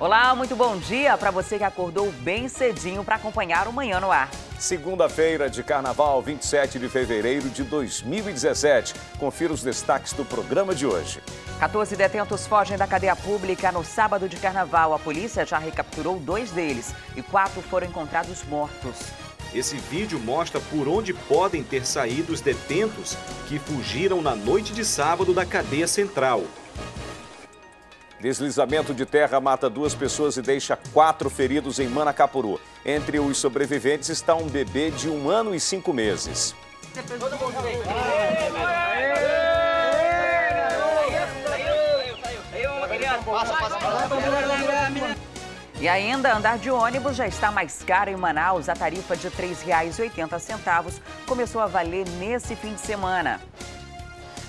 Olá, muito bom dia para você que acordou bem cedinho para acompanhar o Manhã no Ar. Segunda-feira de Carnaval, 27 de fevereiro de 2017. Confira os destaques do programa de hoje. 14 detentos fogem da cadeia pública no sábado de Carnaval. A polícia já recapturou 2 deles e 4 foram encontrados mortos. Esse vídeo mostra por onde podem ter saído os detentos que fugiram na noite de sábado da cadeia central. Deslizamento de terra mata 2 pessoas e deixa 4 feridos em Manacapuru. Entre os sobreviventes está um bebê de 1 ano e 5 meses. E ainda, andar de ônibus já está mais caro em Manaus. A tarifa de R$ 3,80 começou a valer nesse fim de semana.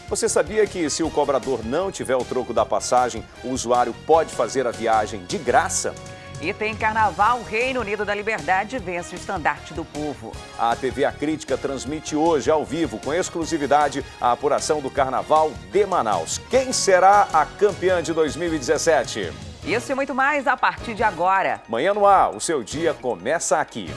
Você sabia que se o cobrador não tiver o troco da passagem, o usuário pode fazer a viagem de graça? E tem Carnaval, Reino Unido da Liberdade vence o estandarte do povo. A TV A Crítica transmite hoje, ao vivo, com exclusividade, a apuração do Carnaval de Manaus. Quem será a campeã de 2017? Isso e muito mais a partir de agora. Manhã no Ar, o seu dia começa aqui.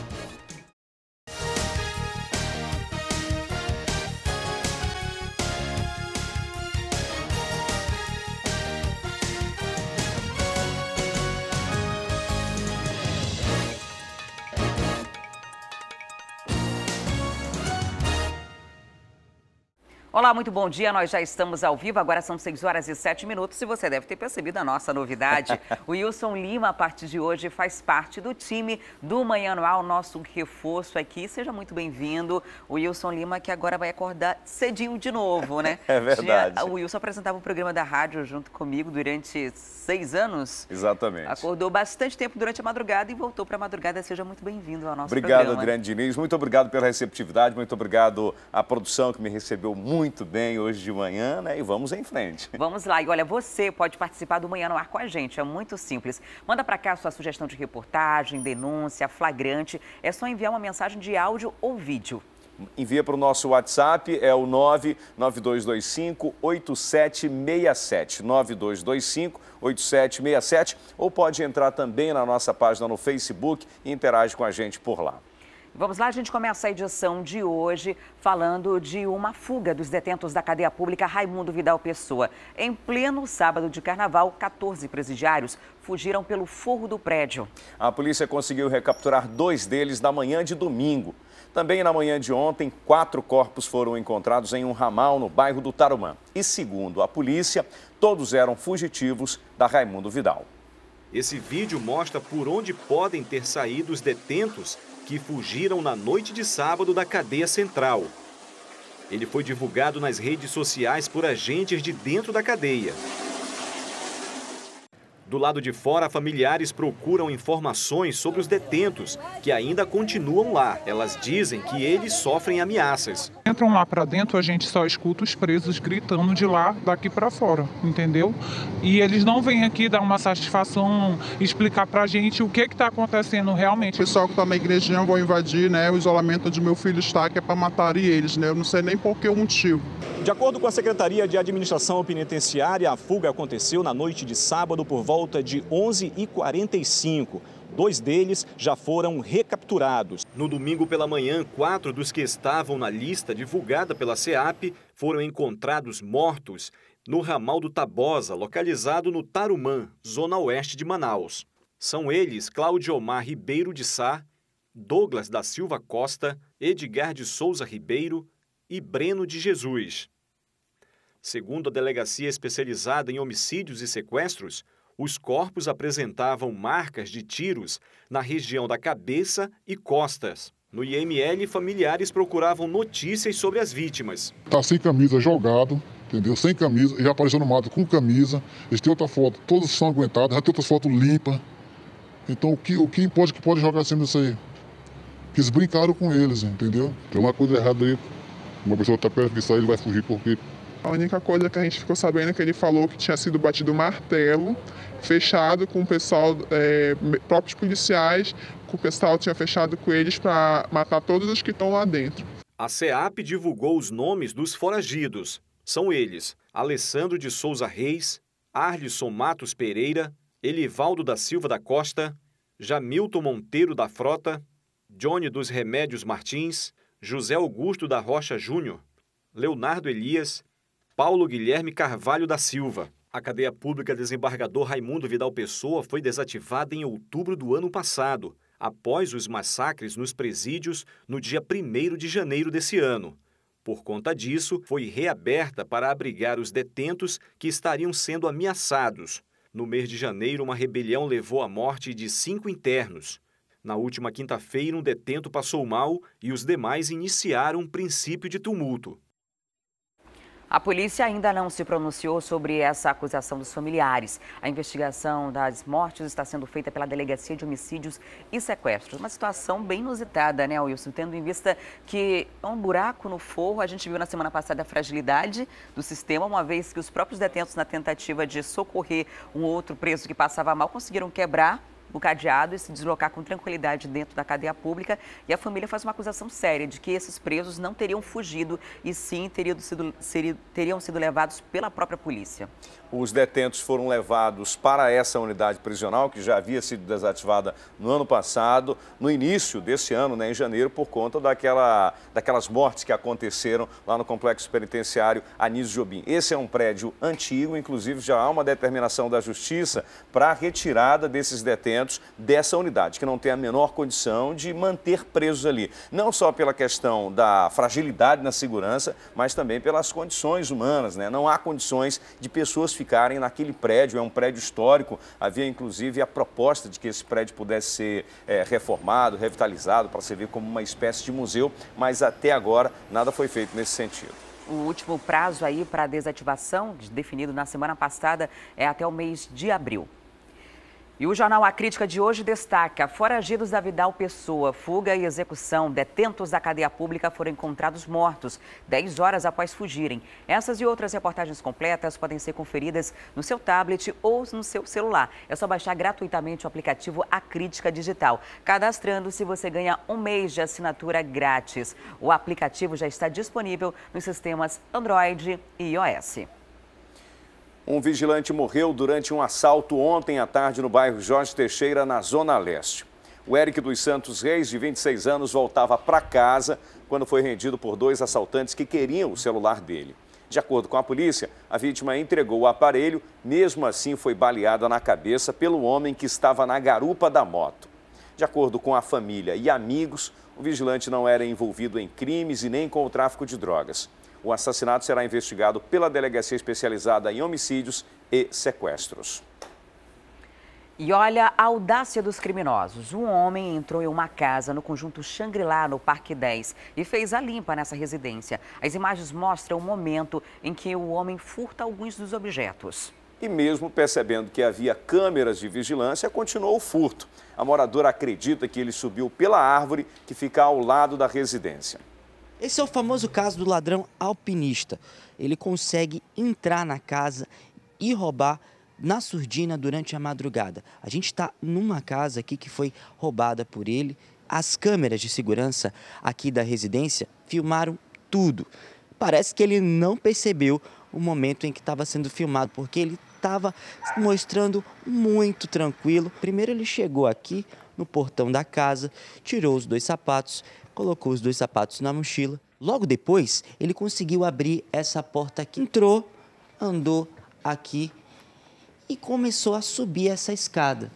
Olá, muito bom dia. Nós já estamos ao vivo, agora são 6 horas e 7 minutos e você deve ter percebido a nossa novidade. O Wilson Lima, a partir de hoje, faz parte do time do Manhã no Ar, o nosso reforço aqui. Seja muito bem-vindo. O Wilson Lima, que agora vai acordar cedinho de novo, né? É verdade. O Wilson apresentava o programa da rádio junto comigo durante 6 anos. Exatamente. Acordou bastante tempo durante a madrugada e voltou para a madrugada. Seja muito bem-vindo ao nosso programa. programa. Obrigado, Adriane Diniz. Muito obrigado pela receptividade, muito obrigado à produção que me recebeu muito bem hoje de manhã, né? E vamos em frente. Vamos lá. E olha, você pode participar do Manhã no Ar com a gente. É muito simples. Manda para cá a sua sugestão de reportagem, denúncia, flagrante. É só enviar uma mensagem de áudio ou vídeo. Envia para o nosso WhatsApp, é o 99225-8767. 9225-8767. Ou pode entrar também na nossa página no Facebook e interage com a gente por lá. Vamos lá, a gente começa a edição de hoje falando de uma fuga dos detentos da cadeia pública Raimundo Vidal Pessoa. Em pleno sábado de Carnaval, 14 presidiários fugiram pelo forro do prédio. A polícia conseguiu recapturar 2 deles na manhã de domingo. Também na manhã de ontem, 4 corpos foram encontrados em um ramal no bairro do Tarumã. E segundo a polícia, todos eram fugitivos da Raimundo Vidal. Esse vídeo mostra por onde podem ter saído os detentos que fugiram na noite de sábado da cadeia central. Ele foi divulgado nas redes sociais por agentes de dentro da cadeia. Do lado de fora, familiares procuram informações sobre os detentos, que ainda continuam lá. Elas dizem que eles sofrem ameaças. Entram lá para dentro, a gente só escuta os presos gritando de lá, daqui para fora, entendeu? E eles não vêm aqui dar uma satisfação, explicar para a gente o que está acontecendo realmente. O pessoal que está na igrejinha vão invadir, né, o isolamento onde meu filho está, que é para matarem eles, né? Eu não sei nem por que o motivo. De acordo com a Secretaria de Administração Penitenciária, a fuga aconteceu na noite de sábado por volta de 11h45. 2 deles já foram recapturados. No domingo pela manhã, 4 dos que estavam na lista divulgada pela SEAP foram encontrados mortos no ramal do Tabosa, localizado no Tarumã, zona oeste de Manaus. São eles Cláudio Omar Ribeiro de Sá, Douglas da Silva Costa, Edgar de Souza Ribeiro e Breno de Jesus. Segundo a Delegacia Especializada em Homicídios e Sequestros, os corpos apresentavam marcas de tiros na região da cabeça e costas. No IML, familiares procuravam notícias sobre as vítimas. Tá sem camisa, jogado, entendeu? Sem camisa, já apareceu no mato com camisa. Eles têm outra foto, todos são aguentados, já tem outras fotos limpas. Então, o que pode jogar assim nisso aí? Que eles brincaram com eles, entendeu? Tem uma coisa errada aí. Uma pessoa tá perto de sair, ele vai fugir porque... A única coisa que a gente ficou sabendo é que ele falou que tinha sido batido martelo, fechado com o pessoal, próprios policiais, que o pessoal tinha fechado com eles para matar todos os que estão lá dentro. A SEAP divulgou os nomes dos foragidos. São eles: Alessandro de Souza Reis, Arlisson Matos Pereira, Elivaldo da Silva da Costa, Jamilton Monteiro da Frota, Johnny dos Remédios Martins, José Augusto da Rocha Júnior, Leonardo Elias, Paulo Guilherme Carvalho da Silva. A cadeia pública Desembargador Raimundo Vidal Pessoa foi desativada em outubro do ano passado, após os massacres nos presídios no dia 1º de janeiro desse ano. Por conta disso, foi reaberta para abrigar os detentos que estariam sendo ameaçados. No mês de janeiro, uma rebelião levou à morte de 5 internos. Na última quinta-feira, um detento passou mal e os demais iniciaram um princípio de tumulto. A polícia ainda não se pronunciou sobre essa acusação dos familiares. A investigação das mortes está sendo feita pela Delegacia de Homicídios e Sequestros. Uma situação bem inusitada, né, Wilson? Tendo em vista que é um buraco no forro, a gente viu na semana passada a fragilidade do sistema, uma vez que os próprios detentos, na tentativa de socorrer um outro preso que passava mal, conseguiram quebrar o cadeado e se deslocar com tranquilidade dentro da cadeia pública. E a família faz uma acusação séria de que esses presos não teriam fugido e sim teriam sido levados pela própria polícia. Os detentos foram levados para essa unidade prisional, que já havia sido desativada no ano passado, no início desse ano, né, em janeiro, por conta daquelas mortes que aconteceram lá no complexo penitenciário Anísio Jobim. Esse é um prédio antigo, inclusive já há uma determinação da Justiça para a retirada desses detentos dessa unidade, que não tem a menor condição de manter presos ali. Não só pela questão da fragilidade na segurança, mas também pelas condições humanas, né? Não há condições de pessoas ficarem naquele prédio, é um prédio histórico. Havia inclusive a proposta de que esse prédio pudesse ser reformado, revitalizado, para servir como uma espécie de museu, mas até agora nada foi feito nesse sentido. O último prazo aí para a desativação, definido na semana passada, é até o mês de abril. E o Jornal A Crítica de hoje destaca: foragidos da Vidal Pessoa, fuga e execução. Detentos da cadeia pública foram encontrados mortos 10 horas após fugirem. Essas e outras reportagens completas podem ser conferidas no seu tablet ou no seu celular. É só baixar gratuitamente o aplicativo A Crítica Digital. Cadastrando-se, você ganha um mês de assinatura grátis. O aplicativo já está disponível nos sistemas Android e iOS. Um vigilante morreu durante um assalto ontem à tarde no bairro Jorge Teixeira, na Zona Leste. O Eric dos Santos Reis, de 26 anos, voltava para casa quando foi rendido por 2 assaltantes que queriam o celular dele. De acordo com a polícia, a vítima entregou o aparelho, mesmo assim foi baleada na cabeça pelo homem que estava na garupa da moto. De acordo com a família e amigos, o vigilante não era envolvido em crimes e nem com o tráfico de drogas. O assassinato será investigado pela Delegacia Especializada em Homicídios e Sequestros. E olha a audácia dos criminosos. Um homem entrou em uma casa no conjunto Xangri-Lá, no Parque 10, e fez a limpa nessa residência. As imagens mostram o momento em que o homem furta alguns dos objetos. E mesmo percebendo que havia câmeras de vigilância, continuou o furto. A moradora acredita que ele subiu pela árvore que fica ao lado da residência. Esse é o famoso caso do ladrão alpinista. Ele consegue entrar na casa e roubar na surdina durante a madrugada. A gente está numa casa aqui que foi roubada por ele. As câmeras de segurança aqui da residência filmaram tudo. Parece que ele não percebeu o momento em que estava sendo filmado, porque ele estava mostrando muito tranquilo. Primeiro ele chegou aqui no portão da casa, tirou os 2 sapatos, colocou os 2 sapatos na mochila. Logo depois, ele conseguiu abrir essa porta aqui. Entrou, andou aqui e começou a subir essa escada.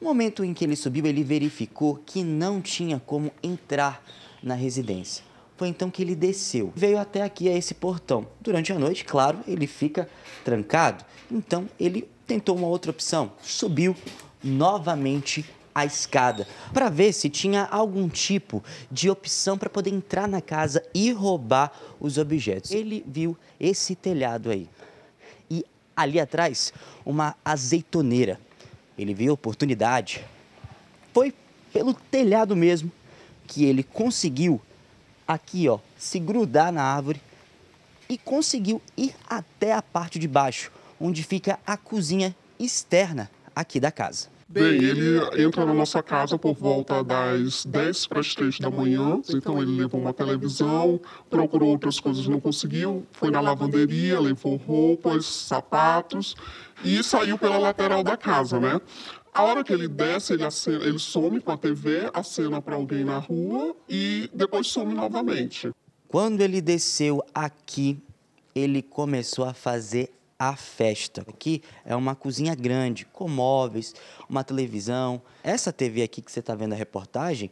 No momento em que ele subiu, ele verificou que não tinha como entrar na residência. Foi então que ele desceu. Veio até aqui a esse portão. Durante a noite, claro, ele fica trancado. Então, ele tentou uma outra opção. Subiu novamente a escada para ver se tinha algum tipo de opção para poder entrar na casa e roubar os objetos. Ele viu esse telhado aí e ali atrás uma azeitoneira. Ele viu a oportunidade. Foi pelo telhado mesmo que ele conseguiu aqui, ó, se grudar na árvore e conseguiu ir até a parte de baixo, onde fica a cozinha externa aqui da casa. Bem, ele entra na nossa casa por volta das 10 para as 3 da manhã, então ele levou uma televisão, procurou outras coisas, não conseguiu, foi na lavanderia, levou roupas, sapatos e saiu pela lateral da casa, né? A hora que ele desce, ele some com a TV, acena para alguém na rua e depois some novamente. Quando ele desceu aqui, ele começou a fazer a festa. Aqui é uma cozinha grande, com móveis, uma televisão. Essa TV aqui que você está vendo a reportagem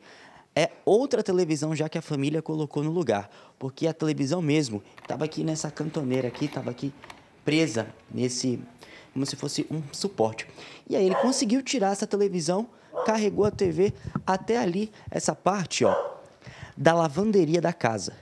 é outra televisão já que a família colocou no lugar. Porque a televisão mesmo estava aqui nessa cantoneira aqui, estava aqui presa nesse, como se fosse um suporte. E aí ele conseguiu tirar essa televisão, carregou a TV até ali, essa parte, ó, da lavanderia da casa.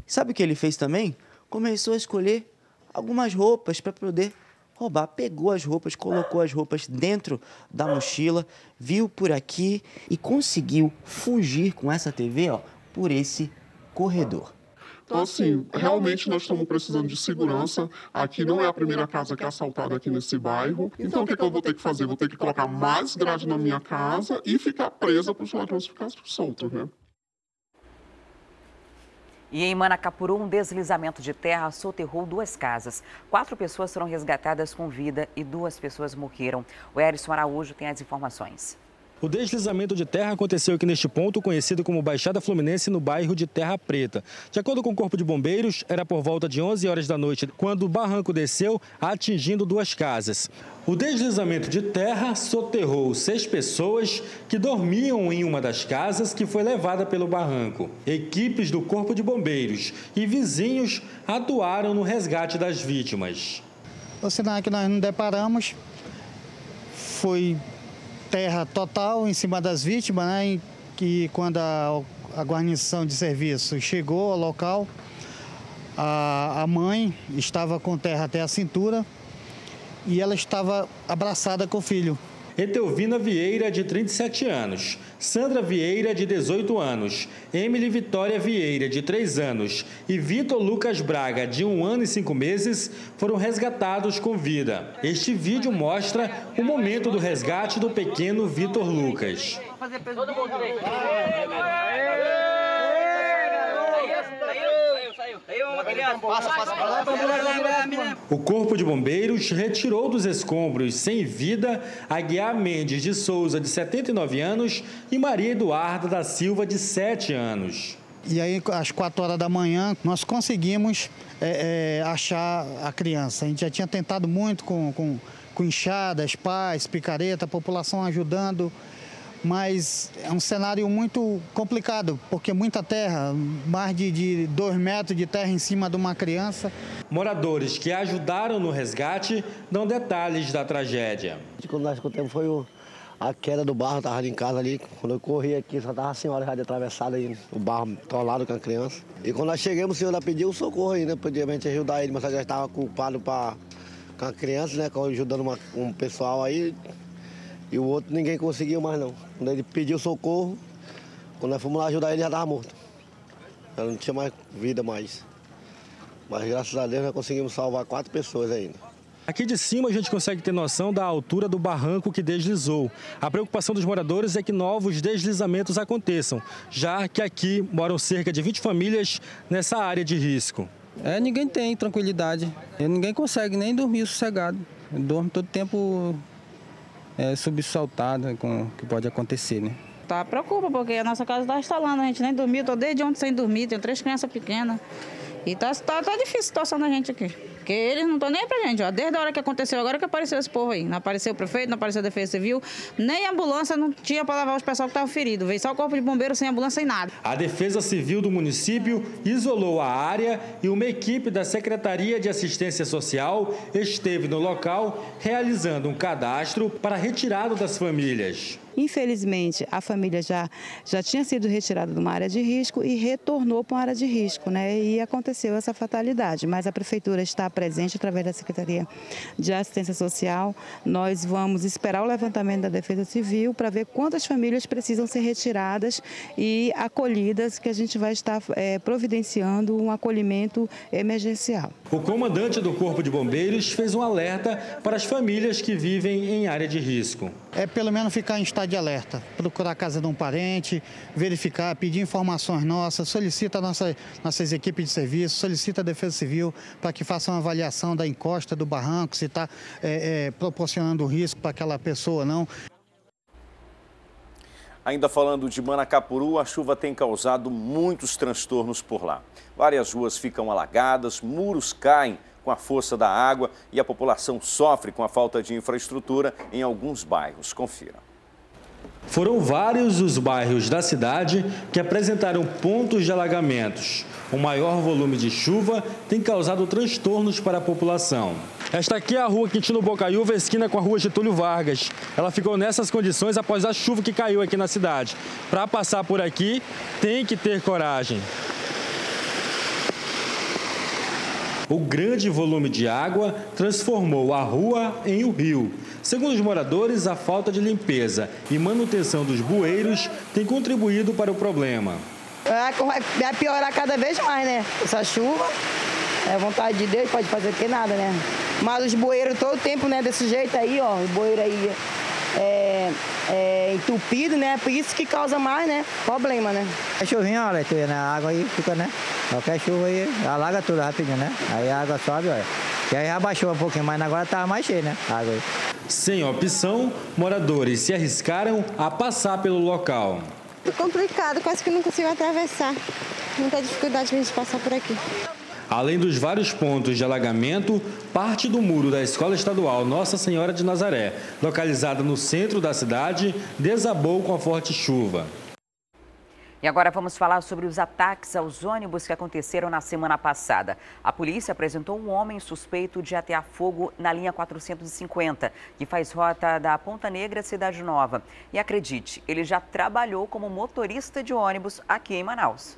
Sabe o que ele fez também? Começou a escolher algumas roupas para poder roubar. Pegou as roupas, colocou as roupas dentro da mochila, viu por aqui e conseguiu fugir com essa TV, ó, por esse corredor. Então, assim, realmente nós estamos precisando de segurança. Aqui não é a primeira casa que é assaltada aqui nesse bairro. Então, o que eu vou ter que fazer? Vou ter que colocar mais grade na minha casa e ficar presa para os ladrões ficarem soltos, né? E em Manacapuru, um deslizamento de terra soterrou 2 casas. 4 pessoas foram resgatadas com vida e 2 pessoas morreram. O Erison Araújo tem as informações. O deslizamento de terra aconteceu aqui neste ponto, conhecido como Baixada Fluminense, no bairro de Terra Preta. De acordo com o Corpo de Bombeiros, era por volta de 11 horas da noite, quando o barranco desceu, atingindo 2 casas. O deslizamento de terra soterrou 6 pessoas que dormiam em uma das casas que foi levada pelo barranco. Equipes do Corpo de Bombeiros e vizinhos atuaram no resgate das vítimas. O cenário que nós nos deparamos foi terra total em cima das vítimas, né? Que quando a guarnição de serviço chegou ao local, a mãe estava com terra até a cintura e ela estava abraçada com o filho. Etelvina Vieira, de 37 anos, Sandra Vieira, de 18 anos, Emily Vitória Vieira, de 3 anos e Vitor Lucas Braga, de 1 ano e 5 meses, foram resgatados com vida. Este vídeo mostra o momento do resgate do pequeno Vitor Lucas. O Corpo de Bombeiros retirou dos escombros sem vida Aguiar Mendes de Souza, de 79 anos, e Maria Eduarda da Silva, de 7 anos. E aí, às 4 horas da manhã, nós conseguimos achar a criança. A gente já tinha tentado muito com enxadas, pás, picareta, a população ajudando. Mas é um cenário muito complicado, porque muita terra, mais de 2 metros de terra em cima de uma criança. Moradores que ajudaram no resgate dão detalhes da tragédia. Quando nós escutamos foi a queda do barro, estava ali em casa ali. Quando eu corri aqui, só estava a senhora já de atravessada aí, o barro atolado com a criança. E quando nós chegamos, o senhor já pediu socorro aí, né? Podia a gente ajudar ele, mas já estava culpado com a criança, né? Ajudando um pessoal aí. E o outro ninguém conseguiu mais não. Quando ele pediu socorro, quando nós fomos lá ajudar ele, já estava morto. Já não tinha mais vida mais. Mas graças a Deus nós conseguimos salvar 4 pessoas ainda. Aqui de cima a gente consegue ter noção da altura do barranco que deslizou. A preocupação dos moradores é que novos deslizamentos aconteçam, já que aqui moram cerca de 20 famílias nessa área de risco. Ninguém tem tranquilidade, ninguém consegue nem dormir sossegado. Dorme todo tempo subsaltado com o que pode acontecer, né? Tá, preocupa, porque a nossa casa está instalando, a gente nem dormiu, tô desde ontem sem dormir, tenho 3 crianças pequenas. E tá difícil a situação da gente aqui. Porque eles não estão nem pra gente, ó. Desde a hora que aconteceu, agora que apareceu esse povo aí. Não apareceu o prefeito, não apareceu a Defesa Civil, nem a ambulância não tinha para levar os pessoal que estavam feridos. Veio só o Corpo de Bombeiros sem ambulância, sem nada. A Defesa Civil do município isolou a área e uma equipe da Secretaria de Assistência Social esteve no local realizando um cadastro para a retirada das famílias. Infelizmente, a família já tinha sido retirada de uma área de risco e retornou para uma área de risco, né? E aconteceu essa fatalidade. Mas a Prefeitura está presente através da Secretaria de Assistência Social. Nós vamos esperar o levantamento da Defesa Civil para ver quantas famílias precisam ser retiradas e acolhidas, que a gente vai estar providenciando um acolhimento emergencial. O comandante do Corpo de Bombeiros fez um alerta para as famílias que vivem em área de risco. Pelo menos ficar em estado de alerta, procurar a casa de um parente, verificar, pedir informações nossas, solicita nossas equipes de serviço, solicita a Defesa Civil para que faça uma avaliação da encosta do barranco, se está proporcionando risco para aquela pessoa ou não. Ainda falando de Manacapuru, a chuva tem causado muitos transtornos por lá. Várias ruas ficam alagadas, muros caem com a força da água e a população sofre com a falta de infraestrutura em alguns bairros. Confira. Foram vários os bairros da cidade que apresentaram pontos de alagamentos. O maior volume de chuva tem causado transtornos para a população. Esta aqui é a rua Quintino Bocaiúva, esquina com a rua Getúlio Vargas. Ela ficou nessas condições após a chuva que caiu aqui na cidade. Para passar por aqui, tem que ter coragem. O grande volume de água transformou a rua em um rio. Segundo os moradores, a falta de limpeza e manutenção dos bueiros tem contribuído para o problema. Vai piorar cada vez mais, né? Essa chuva, vontade de Deus, pode fazer o que nada, né? Mas os bueiros todo tempo, né? Desse jeito aí, ó, o bueiro aí entupido, né? Por isso que causa mais, né? Problema, né? A chuvinha, olha, a água aí fica, né? Qualquer chuva aí, alaga tudo rapidinho, né? Aí a água sobe, olha. E aí abaixou um pouquinho, mas agora tá mais cheio, né? A água aí. Sem opção, moradores se arriscaram a passar pelo local. É complicado, quase que não consigo atravessar. Muita dificuldade de a gente passar por aqui. Além dos vários pontos de alagamento, parte do muro da Escola Estadual Nossa Senhora de Nazaré, localizada no centro da cidade, desabou com a forte chuva. E agora vamos falar sobre os ataques aos ônibus que aconteceram na semana passada. A polícia apresentou um homem suspeito de atear fogo na linha 450, que faz rota da Ponta Negra à Cidade Nova. E acredite, ele já trabalhou como motorista de ônibus aqui em Manaus.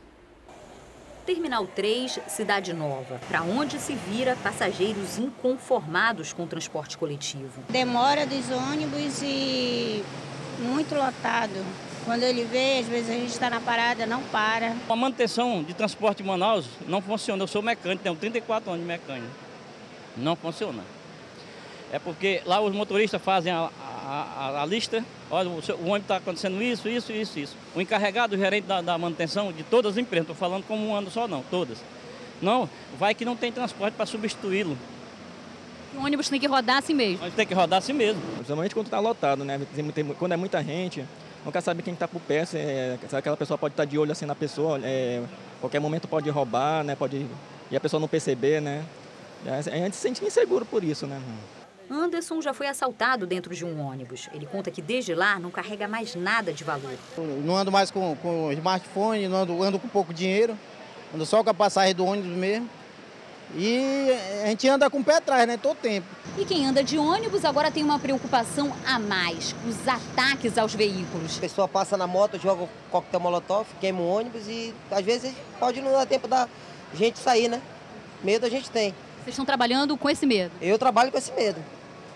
Terminal 3, Cidade Nova, para onde se vira passageiros inconformados com o transporte coletivo. Demora dos ônibus e muito lotado. Quando ele vê, às vezes a gente está na parada, não para. A manutenção de transporte em Manaus não funciona. Eu sou mecânico, tenho 34 anos de mecânico. Não funciona. É porque lá os motoristas fazem a lista. Olha, o ônibus está acontecendo isso. O encarregado, o gerente da manutenção de todas as empresas, não estou falando como um ano só não, todas. Não, vai que não tem transporte para substituí-lo. O ônibus tem que rodar assim mesmo? Tem que rodar assim mesmo. Principalmente quando está lotado, né? Quando é muita gente, nunca sabe quem está por perto, aquela pessoa pode estar de olho assim na pessoa, qualquer momento pode roubar, né? E a pessoa não perceber, né? A gente se sente inseguro por isso, né? Anderson já foi assaltado dentro de um ônibus. Ele conta que desde lá não carrega mais nada de valor. Não ando mais com smartphone, ando com pouco dinheiro, ando só com a passagem do ônibus mesmo. E a gente anda com o pé atrás, né, todo tempo. E quem anda de ônibus agora tem uma preocupação a mais, os ataques aos veículos. A pessoa passa na moto, joga o coquetel molotov, queima o ônibus e às vezes pode não dar tempo da gente sair, né? Medo a gente tem. Vocês estão trabalhando com esse medo? Eu trabalho com esse medo.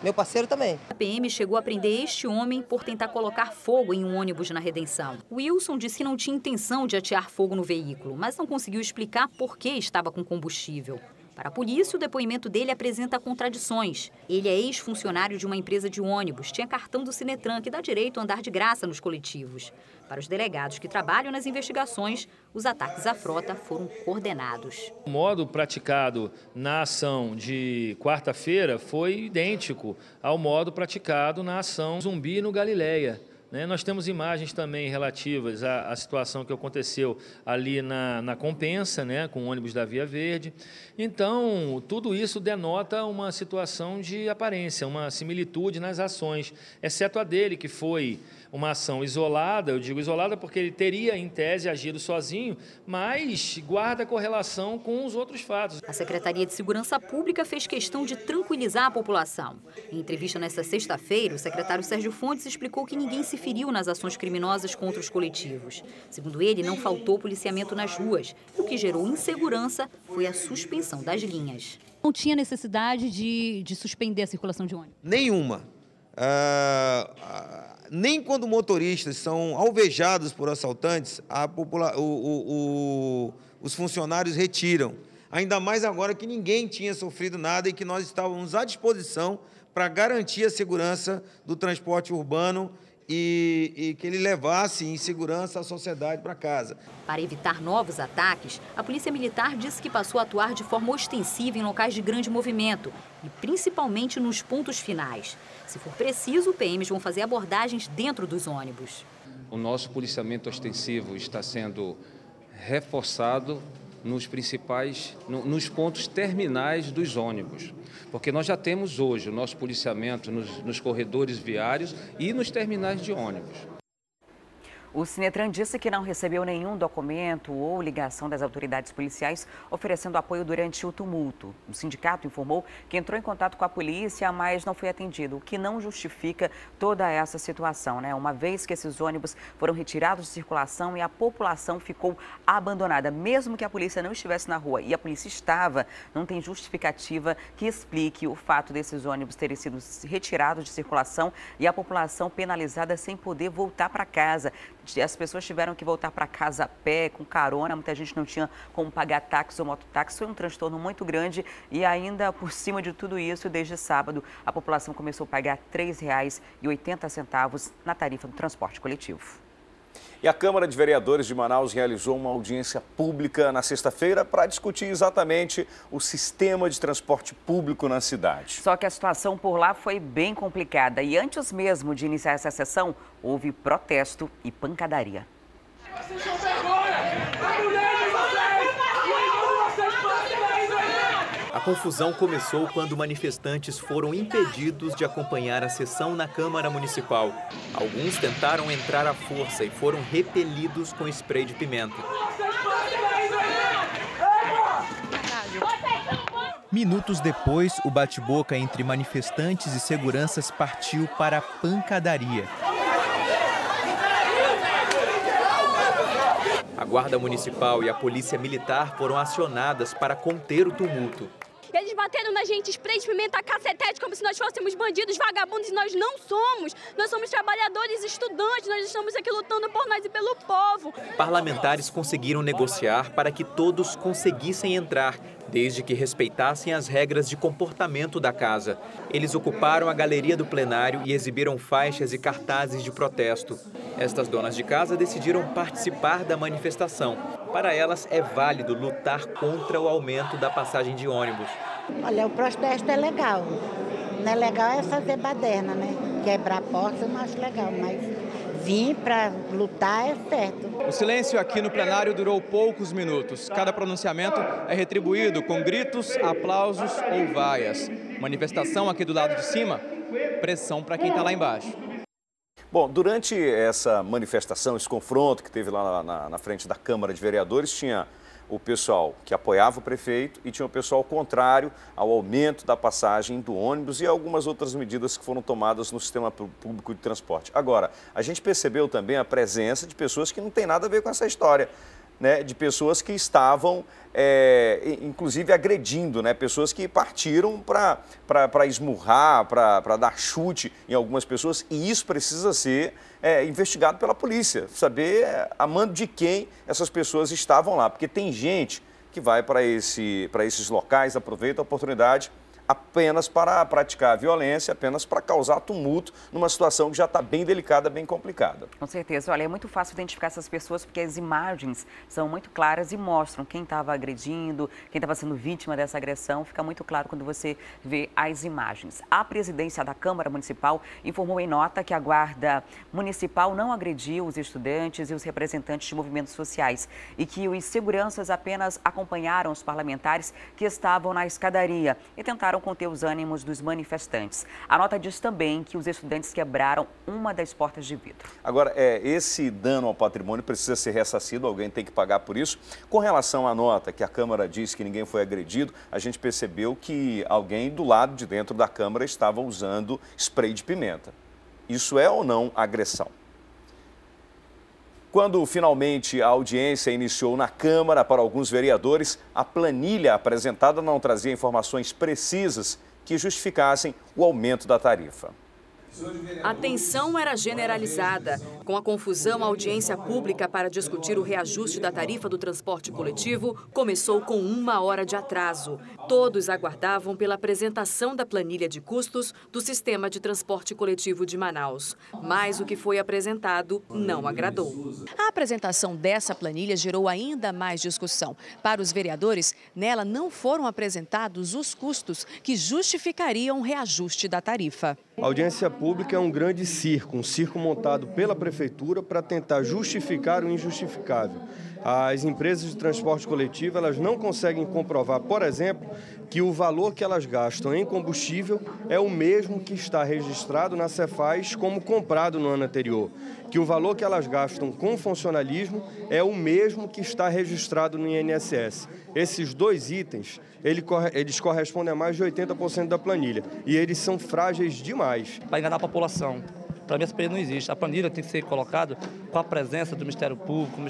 Meu parceiro também. A PM chegou a prender este homem por tentar colocar fogo em um ônibus na Redenção. Wilson disse que não tinha intenção de atear fogo no veículo, mas não conseguiu explicar por que estava com combustível. Para a polícia, o depoimento dele apresenta contradições. Ele é ex-funcionário de uma empresa de ônibus, tinha cartão do Sinetran, que dá direito a andar de graça nos coletivos. Para os delegados que trabalham nas investigações, os ataques à frota foram coordenados. O modo praticado na ação de quarta-feira foi idêntico ao modo praticado na ação Zumbi no Galileia. Nós temos imagens também relativas à situação que aconteceu ali na Compensa, com o ônibus da Via Verde. Então, tudo isso denota uma situação de aparência, uma similitude nas ações, exceto a dele, que foi uma ação isolada. Eu digo isolada porque ele teria, em tese, agido sozinho, mas guarda correlação com os outros fatos. A Secretaria de Segurança Pública fez questão de tranquilizar a população. Em entrevista nesta sexta-feira, o secretário Sérgio Fontes explicou que ninguém se interferiu nas ações criminosas contra os coletivos. Segundo ele, não faltou policiamento nas ruas. E o que gerou insegurança foi a suspensão das linhas. Não tinha necessidade de suspender a circulação de ônibus? Nenhuma. Nem quando motoristas são alvejados por assaltantes, os funcionários retiram. Ainda mais agora que ninguém tinha sofrido nada e que nós estávamos à disposição para garantir a segurança do transporte urbano e que ele levasse em segurança a sociedade para casa. Para evitar novos ataques, a Polícia Militar disse que passou a atuar de forma ostensiva em locais de grande movimento e principalmente nos pontos finais. Se for preciso, PMs vão fazer abordagens dentro dos ônibus. O nosso policiamento ostensivo está sendo reforçado nos pontos terminais dos ônibus, porque nós já temos hoje o nosso policiamento nos corredores viários e nos terminais de ônibus. O Sinetran disse que não recebeu nenhum documento ou ligação das autoridades policiais oferecendo apoio durante o tumulto. O sindicato informou que entrou em contato com a polícia, mas não foi atendido, o que não justifica toda essa situação, né? Uma vez que esses ônibus foram retirados de circulação e a população ficou abandonada. Mesmo que a polícia não estivesse na rua e a polícia estava, não tem justificativa que explique o fato desses ônibus terem sido retirados de circulação e a população penalizada sem poder voltar para casa. As pessoas tiveram que voltar para casa a pé, com carona, muita gente não tinha como pagar táxi ou mototáxi. Foi um transtorno muito grande e ainda por cima de tudo isso, desde sábado, a população começou a pagar R$ 3,80 na tarifa do transporte coletivo. E a Câmara de Vereadores de Manaus realizou uma audiência pública na sexta-feira para discutir exatamente o sistema de transporte público na cidade. Só que a situação por lá foi bem complicada e antes mesmo de iniciar essa sessão, houve protesto e pancadaria. Vocês são vergonha! A mulher de vocês! A confusão começou quando manifestantes foram impedidos de acompanhar a sessão na Câmara Municipal. Alguns tentaram entrar à força e foram repelidos com spray de pimenta. Minutos depois, o bate-boca entre manifestantes e seguranças partiu para a pancadaria. A Guarda Municipal e a Polícia Militar foram acionadas para conter o tumulto. Eles bateram na gente, spray de pimenta, cacetete, como se nós fôssemos bandidos, vagabundos, e nós não somos. Nós somos trabalhadores, estudantes, nós estamos aqui lutando por nós e pelo povo. Parlamentares conseguiram negociar para que todos conseguissem entrar, desde que respeitassem as regras de comportamento da casa. Eles ocuparam a galeria do plenário e exibiram faixas e cartazes de protesto. Estas donas de casa decidiram participar da manifestação. Para elas, é válido lutar contra o aumento da passagem de ônibus. Olha, o protesto é legal. Não é legal é fazer baderna, né? Quebrar portas eu não acho legal, mas vir para lutar é certo. O silêncio aqui no plenário durou poucos minutos. Cada pronunciamento é retribuído com gritos, aplausos ou vaias. Manifestação aqui do lado de cima, pressão para quem está lá embaixo. Bom, durante essa manifestação, esse confronto que teve lá na frente da Câmara de Vereadores, tinha o pessoal que apoiava o prefeito e tinha o pessoal contrário ao aumento da passagem do ônibus e algumas outras medidas que foram tomadas no sistema público de transporte. Agora, a gente percebeu também a presença de pessoas que não tem nada a ver com essa história, né? De pessoas que estavam, inclusive, agredindo, né? Pessoas que partiram para esmurrar, para dar chute em algumas pessoas, e isso precisa ser investigado pela polícia, saber a mando de quem essas pessoas estavam lá, porque tem gente que vai para esses locais, aproveita a oportunidade apenas para praticar violência, apenas para causar tumulto numa situação que já está bem delicada, bem complicada. Com certeza. Olha, é muito fácil identificar essas pessoas porque as imagens são muito claras e mostram quem estava agredindo, quem estava sendo vítima dessa agressão. Fica muito claro quando você vê as imagens. A presidência da Câmara Municipal informou em nota que a Guarda Municipal não agrediu os estudantes e os representantes de movimentos sociais e que os seguranças apenas acompanharam os parlamentares que estavam na escadaria e tentaram conter os ânimos dos manifestantes. A nota diz também que os estudantes quebraram uma das portas de vidro. Agora, esse dano ao patrimônio precisa ser ressarcido, alguém tem que pagar por isso. Com relação à nota que a Câmara diz que ninguém foi agredido, a gente percebeu que alguém do lado de dentro da Câmara estava usando spray de pimenta. Isso é ou não agressão? Quando finalmente a audiência iniciou na Câmara para alguns vereadores, a planilha apresentada não trazia informações precisas que justificassem o aumento da tarifa. A tensão era generalizada. Com a confusão, a audiência pública para discutir o reajuste da tarifa do transporte coletivo começou com 1 hora de atraso. Todos aguardavam pela apresentação da planilha de custos do sistema de transporte coletivo de Manaus. Mas o que foi apresentado não agradou. A apresentação dessa planilha gerou ainda mais discussão. Para os vereadores, nela não foram apresentados os custos que justificariam o reajuste da tarifa. A audiência pública é um grande circo, um circo montado pela Prefeitura para tentar justificar o injustificável. As empresas de transporte coletivo, elas não conseguem comprovar, por exemplo, que o valor que elas gastam em combustível é o mesmo que está registrado na Cefaz como comprado no ano anterior, que o valor que elas gastam com funcionalismo é o mesmo que está registrado no INSS. Esses dois itens, eles correspondem a mais de 80% da planilha e eles são frágeis demais. Para enganar a população. Para mim, essa planilha não existe. A planilha tem que ser colocada com a presença do Ministério Público.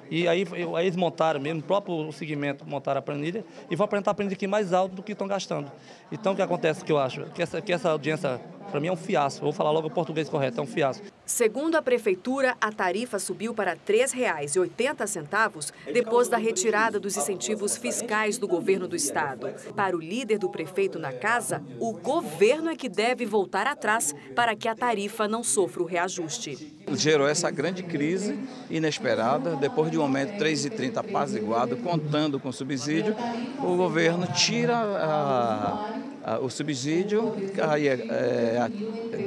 E aí eles montaram mesmo, o próprio segmento montaram a planilha e vão apresentar a planilha aqui mais alto do que estão gastando. Então, o que acontece, que eu acho? Que essa audiência, para mim, é um fiasco. Vou falar logo o português correto, é um fiasco. Segundo a Prefeitura, a tarifa subiu para R$ 3,80 depois da retirada dos incentivos fiscais do governo do estado. Para o líder do prefeito na casa, o governo é que deve voltar atrás para que a tarifa não sofra o reajuste. Gerou essa grande crise inesperada, depois de um aumento de 3,30 apaziguado, contando com subsídio, o governo tira o subsídio, aí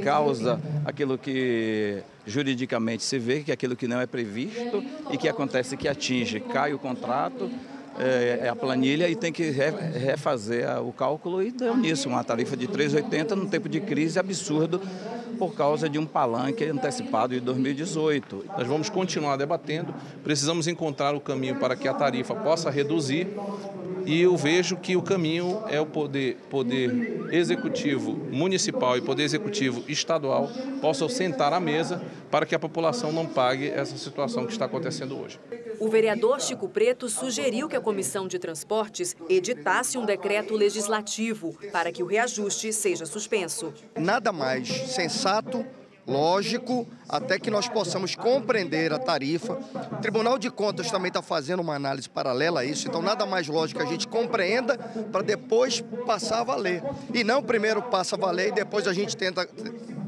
causa aquilo que juridicamente se vê, que é aquilo que não é previsto e que acontece que atinge, cai o contrato, a planilha e tem que refazer o cálculo e deu nisso, uma tarifa de 3,80 num tempo de crise absurdo por causa de um palanque antecipado de 2018. Nós vamos continuar debatendo, precisamos encontrar o caminho para que a tarifa possa reduzir e eu vejo que o caminho é o poder executivo municipal e poder executivo estadual possam sentar à mesa para que a população não pague essa situação que está acontecendo hoje. O vereador Chico Preto sugeriu que a Comissão de Transportes editasse um decreto legislativo para que o reajuste seja suspenso. Nada mais sensato, lógico, até que nós possamos compreender a tarifa. O Tribunal de Contas também está fazendo uma análise paralela a isso, então nada mais lógico que a gente compreenda para depois passar a valer. E não primeiro passa a valer e depois a gente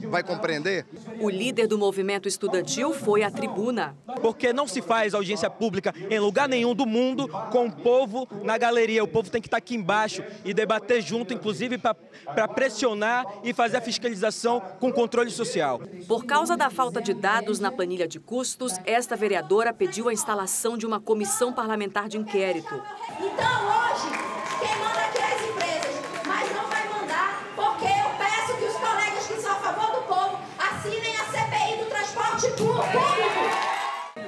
vai compreender. O líder do movimento estudantil foi à tribuna. Porque não se faz audiência pública em lugar nenhum do mundo com o povo na galeria. O povo tem que estar aqui embaixo e debater junto, inclusive para pressionar e fazer a fiscalização com controle social. Por causa da falta de dados na planilha de custos, esta vereadora pediu a instalação de uma comissão parlamentar de inquérito. Então hoje, quem manda aqui é as empresas, mas não vai mandar porque eu peço que os colegas que são a favor do povo assinem a CPI do transporte público.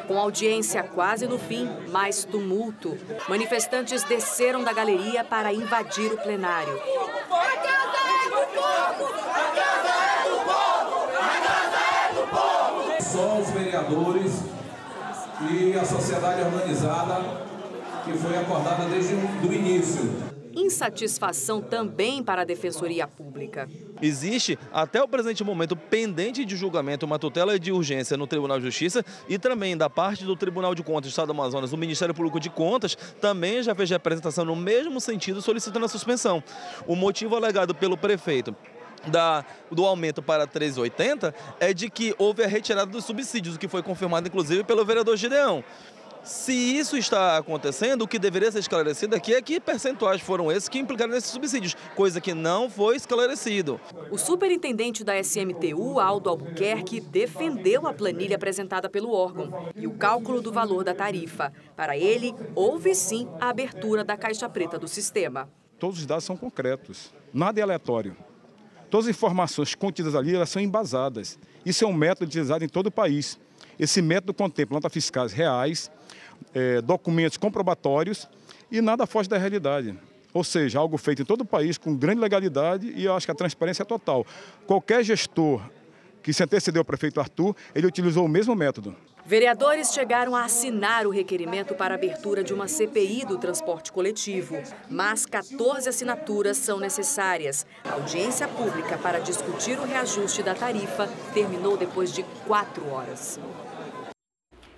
Com a audiência quase no fim, mais tumulto. Manifestantes desceram da galeria para invadir o plenário. A casa é do povo! A casa é do povo! A casa é do povo! Só os vereadores e a sociedade organizada que foi acordada desde o início. Insatisfação também para a Defensoria Pública. Existe, até o presente momento, pendente de julgamento, uma tutela de urgência no Tribunal de Justiça e também da parte do Tribunal de Contas do Estado do Amazonas, o Ministério Público de Contas, também já fez representação no mesmo sentido, solicitando a suspensão. O motivo alegado pelo prefeito do aumento para 3,80 é de que houve a retirada dos subsídios, o que foi confirmado, inclusive, pelo vereador Gideão. Se isso está acontecendo, o que deveria ser esclarecido aqui é que percentuais foram esses que implicaram nesses subsídios, coisa que não foi esclarecido. O superintendente da SMTU, Aldo Albuquerque, defendeu a planilha apresentada pelo órgão e o cálculo do valor da tarifa. Para ele, houve sim a abertura da caixa preta do sistema. Todos os dados são concretos, nada é aleatório. Todas as informações contidas ali, elas são embasadas. Isso é um método utilizado em todo o país. Esse método contempla notas fiscais reais, documentos comprobatórios e nada foge da realidade. Ou seja, algo feito em todo o país com grande legalidade e eu acho que a transparência é total. Qualquer gestor que se antecedeu ao prefeito Arthur, ele utilizou o mesmo método. Vereadores chegaram a assinar o requerimento para a abertura de uma CPI do transporte coletivo, mas 14 assinaturas são necessárias. A audiência pública para discutir o reajuste da tarifa terminou depois de 4 horas.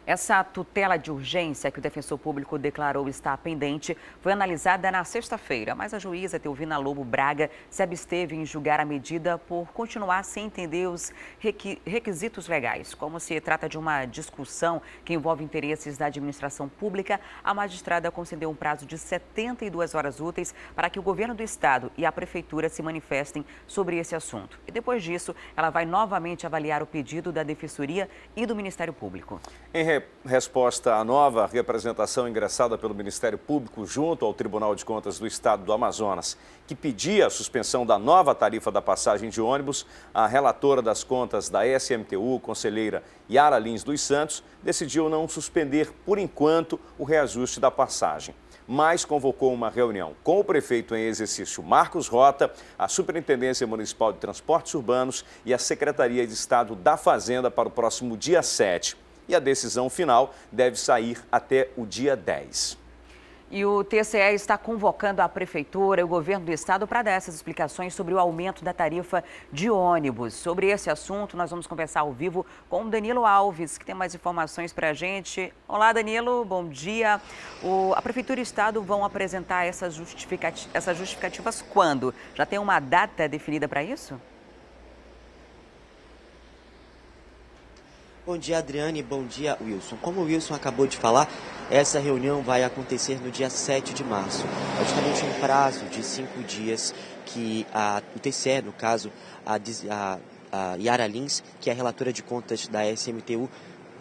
Essa tutela de urgência que o defensor público declarou estar pendente foi analisada na sexta-feira, mas a juíza Teovina Lobo Braga se absteve em julgar a medida por continuar sem entender os requisitos legais. Como se trata de uma discussão que envolve interesses da administração pública, a magistrada concedeu um prazo de 72 horas úteis para que o governo do estado e a prefeitura se manifestem sobre esse assunto. E depois disso, ela vai novamente avaliar o pedido da Defensoria e do Ministério Público. Em resposta à nova representação ingressada pelo Ministério Público junto ao Tribunal de Contas do Estado do Amazonas, que pedia a suspensão da nova tarifa da passagem de ônibus, a relatora das contas da SMTU, conselheira Yara Lins dos Santos, decidiu não suspender, por enquanto, o reajuste da passagem, mas convocou uma reunião com o prefeito em exercício Marcos Rota, a Superintendência Municipal de Transportes Urbanos e a Secretaria de Estado da Fazenda para o próximo dia 7. E a decisão final deve sair até o dia 10. E o TCE está convocando a Prefeitura e o Governo do Estado para dar essas explicações sobre o aumento da tarifa de ônibus. Sobre esse assunto, nós vamos conversar ao vivo com o Danilo Alves, que tem mais informações para a gente. Olá, Danilo, bom dia. A Prefeitura e o Estado vão apresentar essas justificativas quando? Já tem uma data definida para isso? Bom dia, Adriane. Bom dia, Wilson. Como o Wilson acabou de falar, essa reunião vai acontecer no dia 7 de março. É justamente um prazo de 5 dias que o TCE, no caso, a Yara Lins, que é a relatora de contas da SMTU,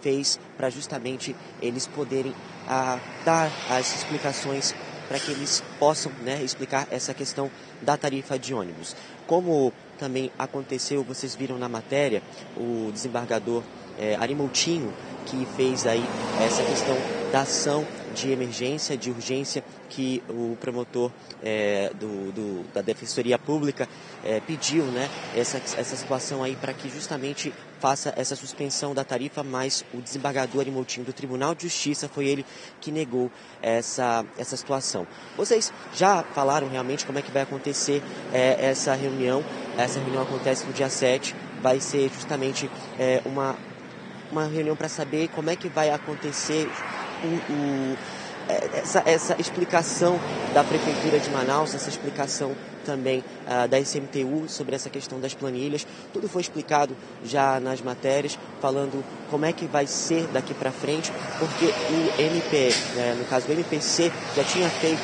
fez para justamente eles poderem dar as explicações para que eles possam explicar essa questão da tarifa de ônibus. Como também aconteceu, vocês viram na matéria, o desembargador Ari Moutinho, que fez aí essa questão da ação de emergência, de urgência, que o promotor da Defensoria Pública pediu, essa situação aí para que justamente faça essa suspensão da tarifa, mas o desembargador Ari Moutinho do Tribunal de Justiça foi ele que negou essa situação. Vocês já falaram realmente como é que vai acontecer essa reunião? Essa reunião acontece no dia 7, vai ser justamente uma reunião para saber como é que vai acontecer essa explicação da Prefeitura de Manaus, essa explicação também da SMTU sobre essa questão das planilhas. Tudo foi explicado já nas matérias, falando como é que vai ser daqui para frente, porque o MP, no caso o MPC, já tinha feito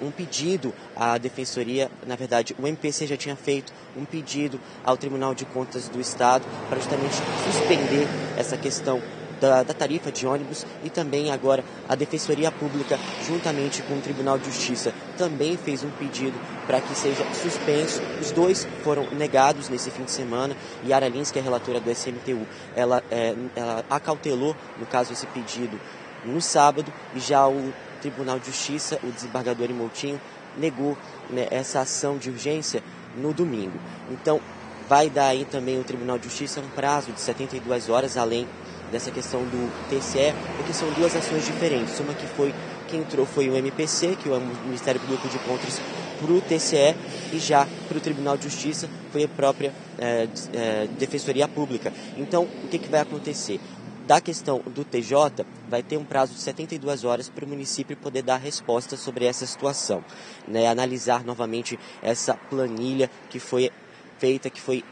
um pedido à Defensoria, na verdade, o MPC já tinha feito um pedido ao Tribunal de Contas do Estado para justamente suspender essa questão da tarifa de ônibus, e também agora a Defensoria Pública, juntamente com o Tribunal de Justiça, também fez um pedido para que seja suspenso. Os dois foram negados nesse fim de semana. Yara Lins, que é relatora do SMTU, ela acautelou, no caso, esse pedido no sábado, e já o Tribunal de Justiça, o desembargador Ari Moutinho, negou essa ação de urgência no domingo. Então, vai dar aí também o Tribunal de Justiça um prazo de 72 horas, além dessa questão do TCE, porque são duas ações diferentes. Uma quem entrou foi o MPC, que é o Ministério Público de Contas, para o TCE, e já para o Tribunal de Justiça foi a própria Defensoria Pública. Então, o que vai acontecer? Da questão do TJ, vai ter um prazo de 72 horas para o município poder dar resposta sobre essa situação, analisar novamente essa planilha que foi feita, que foi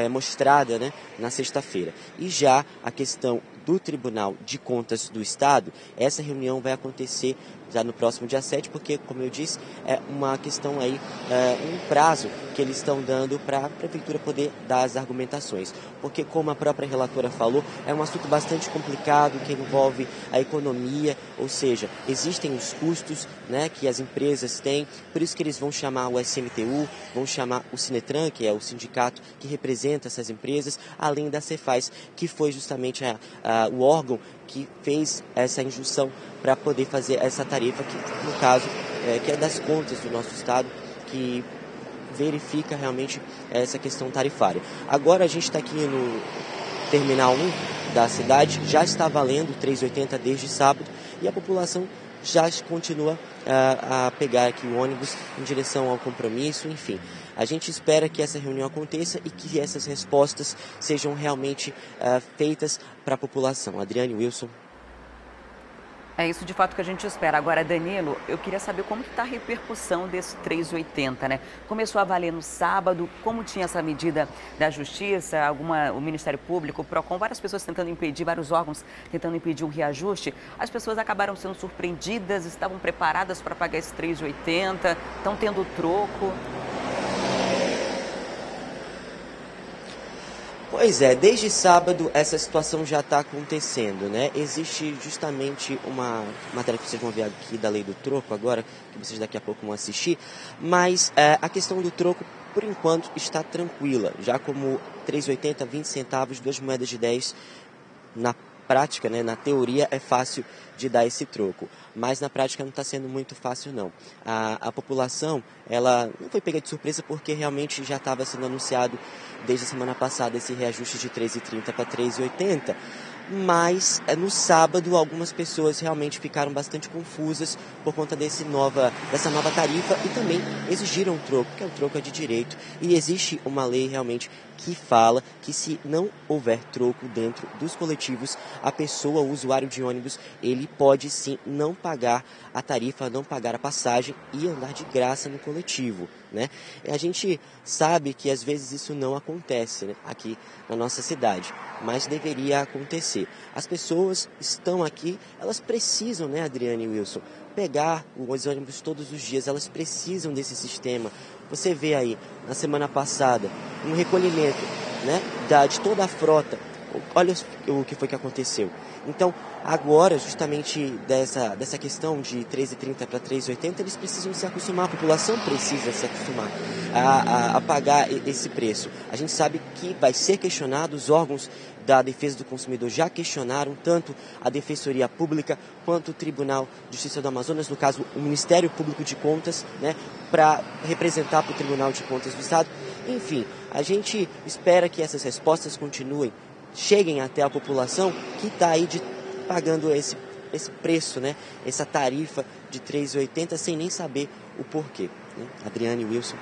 mostrada na sexta-feira. E já a questão do Tribunal de Contas do Estado, essa reunião vai acontecer já no próximo dia 7, porque, como eu disse, é uma questão aí, um prazo que eles estão dando para a Prefeitura poder dar as argumentações. Porque, como a própria relatora falou, é um assunto bastante complicado, que envolve a economia, ou seja, existem os custos que as empresas têm, por isso que eles vão chamar o SMTU, vão chamar o Sinetran, que é o sindicato que representa essas empresas, além da Cefaz, que foi justamente o órgão que fez essa injunção para poder fazer essa tarifa, que no caso que é das contas do nosso estado, que verifica realmente essa questão tarifária. Agora a gente está aqui no Terminal 1 da cidade, já está valendo 3,80 desde sábado e a população já continua a pegar aqui o ônibus em direção ao compromisso, enfim. A gente espera que essa reunião aconteça e que essas respostas sejam realmente feitas para a população. Adriane, Wilson. É isso de fato que a gente espera. Agora, Danilo, eu queria saber como que está a repercussão desse 3,80, né? Começou a valer no sábado, como tinha essa medida da Justiça, o Ministério Público, o PROCON, várias pessoas tentando impedir, vários órgãos tentando impedir um reajuste. As pessoas acabaram sendo surpreendidas, estavam preparadas para pagar esse 3,80, estão tendo troco. Pois é, desde sábado essa situação já está acontecendo, né? Existe justamente uma matéria que vocês vão ver aqui da lei do troco agora, que vocês daqui a pouco vão assistir, mas a questão do troco, por enquanto, está tranquila, já como 3,80, 20 centavos, 2 moedas de 10, na prática, né, na teoria é fácil de dar esse troco, mas na prática não está sendo muito fácil não. A população, ela não foi pega de surpresa porque realmente já estava sendo anunciado desde a semana passada esse reajuste de 3,30 para 3,80, mas no sábado algumas pessoas realmente ficaram bastante confusas por conta dessa nova tarifa e também exigiram um troco, que é o troco é de direito, e existe uma lei realmente que fala que se não houver troco dentro dos coletivos, a pessoa, o usuário de ônibus, ele pode sim não pagar a tarifa, não pagar a passagem e andar de graça no coletivo, né? A gente sabe que às vezes isso não acontece, né, aqui na nossa cidade, mas deveria acontecer. As pessoas estão aqui, elas precisam, né, Adriane e Wilson, pegar os ônibus todos os dias, elas precisam desse sistema. Você vê aí, na semana passada, um recolhimento, né, de toda a frota. Olha o que foi que aconteceu. Então, agora, justamente dessa questão de 3,30 para 3,80, eles precisam se acostumar, a população precisa se acostumar a pagar esse preço. A gente sabe que vai ser questionado, os órgãos da Defesa do Consumidor já questionaram tanto a Defensoria Pública quanto o Tribunal de Justiça do Amazonas, no caso o Ministério Público de Contas, né, para representar para o Tribunal de Contas do Estado. Enfim, a gente espera que essas respostas continuem, cheguem até a população que está aí pagando esse preço, né, essa tarifa de 3,80 sem nem saber o porquê, né? Adriane, Wilson.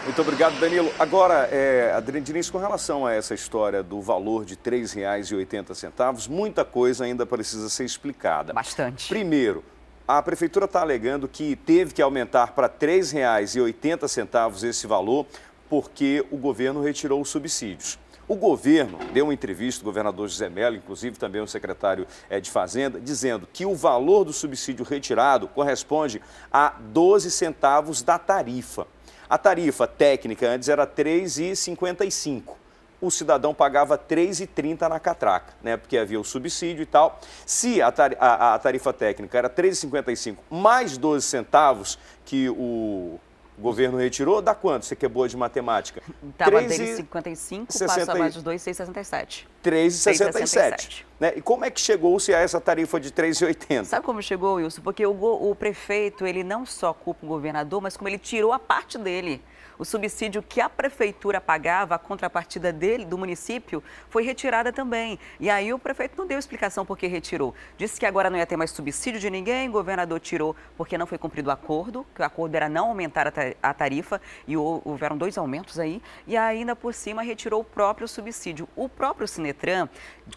Muito obrigado, Danilo. Agora, Adriane Diniz, com relação a essa história do valor de R$ 3,80, muita coisa ainda precisa ser explicada. Bastante. Primeiro, a Prefeitura está alegando que teve que aumentar para R$ 3,80 esse valor porque o governo retirou os subsídios. O governo deu uma entrevista, o governador José Mello, inclusive também o secretário de Fazenda, dizendo que o valor do subsídio retirado corresponde a 12 centavos da tarifa. A tarifa técnica antes era R$ 3,55. O cidadão pagava R$ 3,30 na catraca, né? Porque havia o subsídio e tal. Se a tarifa técnica era R$ 3,55 mais 12 centavos que o governo retirou, dá quanto? Você que é boa de matemática? Estava R$ 3,55, passa mais os 2,667. R$ 3,67. Né? E como é que chegou-se a essa tarifa de R$ 3,80? Sabe como chegou, Wilson? Porque o prefeito, ele não só culpa o governador, mas como ele tirou a parte dele. O subsídio que a prefeitura pagava, a contrapartida dele, do município, foi retirada também. E aí o prefeito não deu explicação por que retirou. Disse que agora não ia ter mais subsídio de ninguém, o governador tirou porque não foi cumprido o acordo, que o acordo era não aumentar a tarifa, e houveram 2 aumentos aí, e ainda por cima retirou o próprio subsídio. O próprio Sinetran,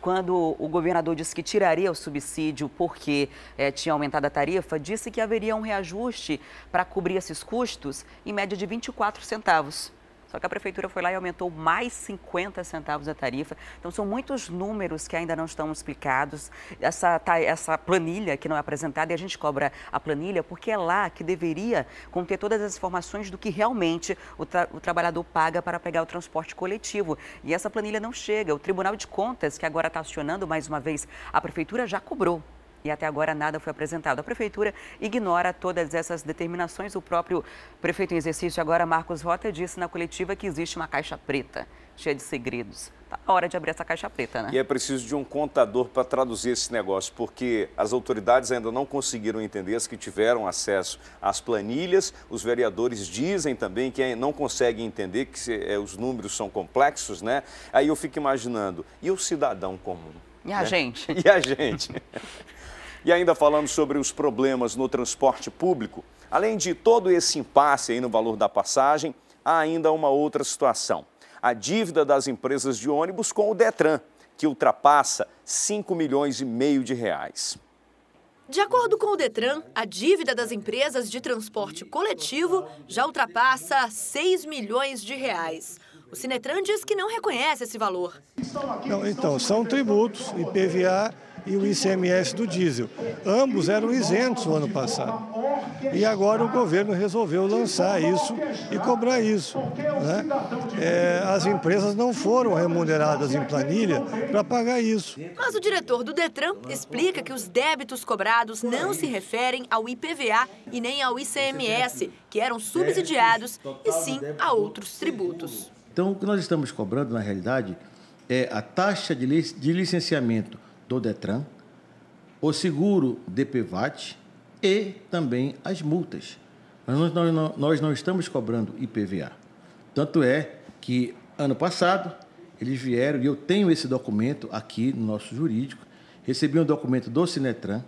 quando o governador disse que tiraria o subsídio porque tinha aumentado a tarifa, disse que haveria um reajuste para cobrir esses custos, em média de 24 centavos. Só que a prefeitura foi lá e aumentou mais 50 centavos a tarifa. Então, são muitos números que ainda não estão explicados. Essa planilha que não é apresentada, e a gente cobra a planilha porque é lá que deveria conter todas as informações do que realmente o trabalhador paga para pegar o transporte coletivo. E essa planilha não chega. O Tribunal de Contas, que agora está acionando mais uma vez a prefeitura, já cobrou. e até agora nada foi apresentado. A Prefeitura ignora todas essas determinações. O próprio prefeito em exercício agora, Marcos Rota, disse na coletiva que existe uma caixa preta, cheia de segredos. Está na hora de abrir essa caixa preta, né? E é preciso de um contador para traduzir esse negócio, porque as autoridades ainda não conseguiram entender, as que tiveram acesso às planilhas. Os vereadores dizem também que não conseguem entender, que os números são complexos, né? Aí eu fico imaginando, e o cidadão comum? E a gente? E a gente? E ainda falando sobre os problemas no transporte público, além de todo esse impasse aí no valor da passagem, há ainda uma outra situação. A dívida das empresas de ônibus com o Detran, que ultrapassa 5,5 milhões de reais. De acordo com o Detran, a dívida das empresas de transporte coletivo já ultrapassa 6 milhões de reais. O Sinetran diz que não reconhece esse valor. Não, então, são tributos, IPVA e o ICMS do diesel. Ambos eram isentos no ano passado. E agora o governo resolveu lançar isso e cobrar isso, né? As empresas não foram remuneradas em planilha para pagar isso. Mas o diretor do Detran explica que os débitos cobrados não se referem ao IPVA e nem ao ICMS, que eram subsidiados, e sim a outros tributos. Então, o que nós estamos cobrando, na realidade, é a taxa de licenciamento do Detran, o seguro DPVAT e também as multas. Nós não estamos cobrando IPVA. Tanto é que, ano passado, eles vieram, e eu tenho esse documento aqui no nosso jurídico, recebi um documento do Sinetran,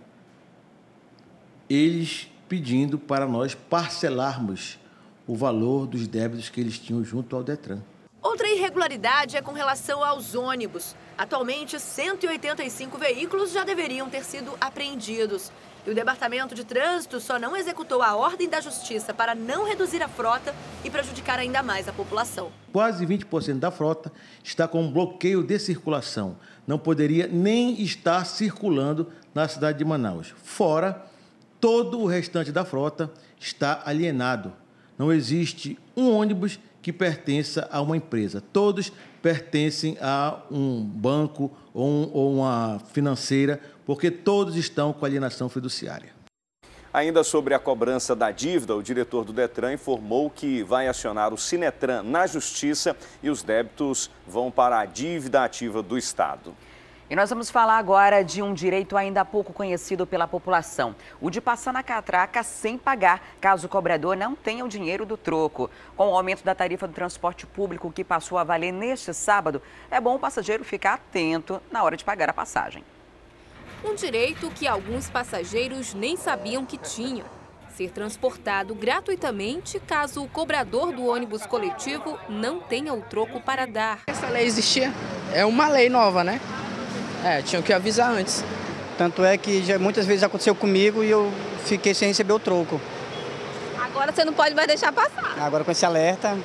eles pedindo para nós parcelarmos o valor dos débitos que eles tinham junto ao Detran. Outra irregularidade é com relação aos ônibus. Atualmente, 185 veículos já deveriam ter sido apreendidos. E o Departamento de Trânsito só não executou a ordem da Justiça para não reduzir a frota e prejudicar ainda mais a população. Quase 20% da frota está com um bloqueio de circulação. Não poderia nem estar circulando na cidade de Manaus. Fora, todo o restante da frota está alienado. Não existe um ônibus que pertença a uma empresa. Todos pertencem a um banco ou uma financeira, porque todos estão com alienação fiduciária. Ainda sobre a cobrança da dívida, o diretor do Detran informou que vai acionar o Sinetran na Justiça e os débitos vão para a dívida ativa do Estado. E nós vamos falar agora de um direito ainda pouco conhecido pela população, o de passar na catraca sem pagar, caso o cobrador não tenha o dinheiro do troco. Com o aumento da tarifa do transporte público que passou a valer neste sábado, é bom o passageiro ficar atento na hora de pagar a passagem. Um direito que alguns passageiros nem sabiam que tinham. Ser transportado gratuitamente caso o cobrador do ônibus coletivo não tenha o troco para dar. Essa lei existia, é uma lei nova, né? Tinham que avisar antes. Tanto é que já muitas vezes aconteceu comigo e eu fiquei sem receber o troco. Agora você não pode mais deixar passar. Agora com esse alerta,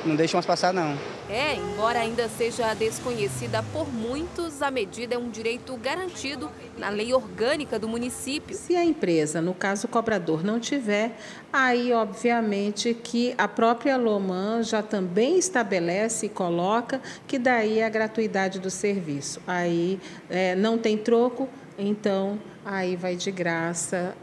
não deixa mais passar não. Embora ainda seja desconhecida por muitos, a medida é um direito garantido na lei orgânica do município. Se a empresa, no caso o cobrador, não tiver, aí obviamente que a própria LOMAN já também estabelece e coloca que daí é a gratuidade do serviço. Aí não tem troco, então aí vai de graça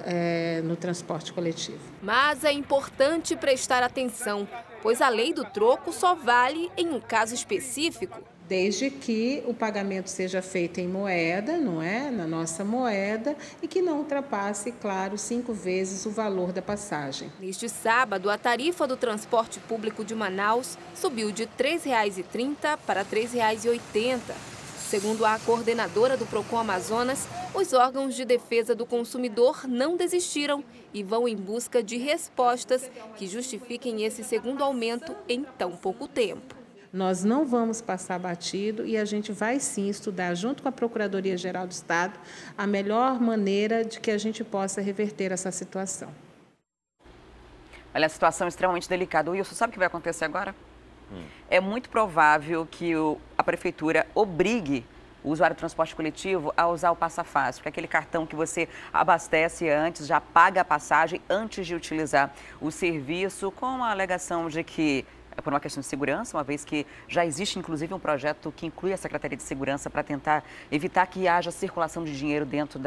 no transporte coletivo. Mas é importante prestar atenção, pois a lei do troco só vale em um caso específico. Desde que o pagamento seja feito em moeda, não é? Na nossa moeda, e que não ultrapasse, claro, 5 vezes o valor da passagem. Neste sábado, a tarifa do transporte público de Manaus subiu de R$ 3,30 para R$ 3,80. Segundo a coordenadora do Procon Amazonas, os órgãos de defesa do consumidor não desistiram e vão em busca de respostas que justifiquem esse segundo aumento em tão pouco tempo. Nós não vamos passar batido e a gente vai sim estudar, junto com a Procuradoria-Geral do Estado, a melhor maneira de que a gente possa reverter essa situação. Olha, a situação é extremamente delicada. Wilson, sabe o que vai acontecer agora? É muito provável que a Prefeitura obrigue o usuário do transporte coletivo a usar o Passa Fácil, que é aquele cartão que você abastece antes, já paga a passagem antes de utilizar o serviço, com a alegação de que por uma questão de segurança, uma vez que já existe inclusive um projeto que inclui a Secretaria de Segurança para tentar evitar que haja circulação de dinheiro dentro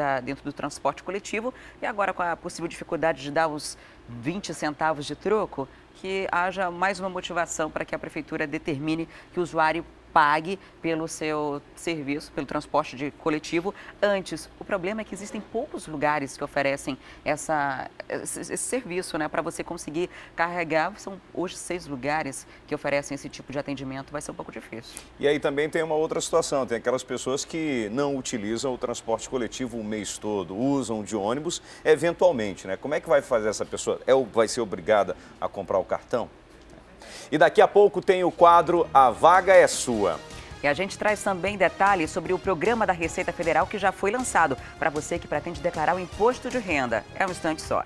do transporte coletivo. E agora, com a possível dificuldade de dar os 20 centavos de troco, que haja mais uma motivação para que a Prefeitura determine que o usuário pague pelo seu serviço, pelo transporte coletivo antes. O problema é que existem poucos lugares que oferecem esse serviço, né? Para você conseguir carregar, são hoje 6 lugares que oferecem esse tipo de atendimento, vai ser um pouco difícil. E aí também tem uma outra situação, tem aquelas pessoas que não utilizam o transporte coletivo o mês todo, usam de ônibus eventualmente, né? Como é que vai fazer essa pessoa? Vai ser obrigada a comprar o cartão? E daqui a pouco tem o quadro A Vaga é Sua. E a gente traz também detalhes sobre o programa da Receita Federal que já foi lançado para você que pretende declarar o imposto de renda. É um instante só.